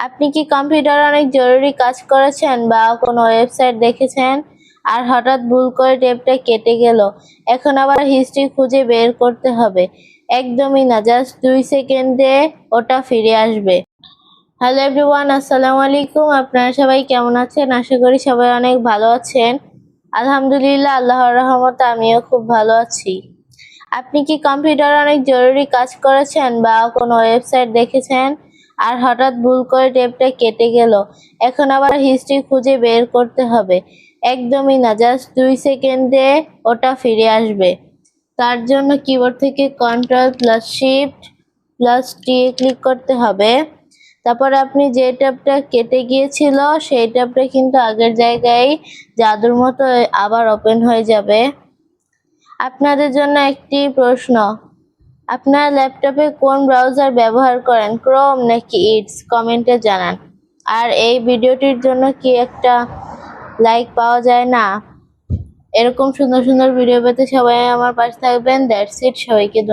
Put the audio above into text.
আপনি কি কম্পিউটারে অনেক জরুরি কাজ করেছেন বা কোনো ওয়েবসাইট দেখেছেন আর হঠাৎ ভুল করে ট্যাবটা কেটে গেল, এখন আবার হিস্ট্রি খুঁজে বের করতে হবে? একদমই না, জাস্ট 2 সেকেন্ডে ওটা ফিরে আসবে। হ্যালো এভরিওয়ান, আসসালামু আলাইকুম। আপনারা সবাই কেমন আছেন? আশা করি সবাই অনেক ভালো আছেন। আলহামদুলিল্লাহ, আল্লাহর রহমতে আমিও খুব ভালো আছি। আপনি কি কম্পিউটারে অনেক জরুরি কাজ করেছেন বা কোনো ওয়েবসাইট দেখেছেন আর হঠাৎ ভুল করে ট্যাবটা কেটে গেল, এখন আবার হিস্ট্রি খুঁজে বের করতে হবে? একদমই না, জাস্ট 2 সেকেন্ডে ওটা ফিরে আসবে। তার জন্য কিবোর্ড থেকে Ctrl+Shift+T ক্লিক করতে হবে। তারপর আপনি যে ট্যাবটা কেটে গিয়েছিল সেই ট্যাবটা কিন্তু আগের জায়গায় জাদুর মতো আবার ওপেন হয়ে যাবে। আপনাদের জন্য একটি প্রশ্ন, আপনার ল্যাপটপে কোন ব্রাউজার ব্যবহার করেন, ক্রোম নাকি ইটস? কমেন্টে জানান। আর এই ভিডিওটির জন্য কি একটা লাইক পাওয়া যায় না? এরকম সুন্দর সুন্দর ভিডিও পেতে সবাই আমার পাশে থাকবেন। দ্যাটস ইট, সবাইকে ধন্যবাদ।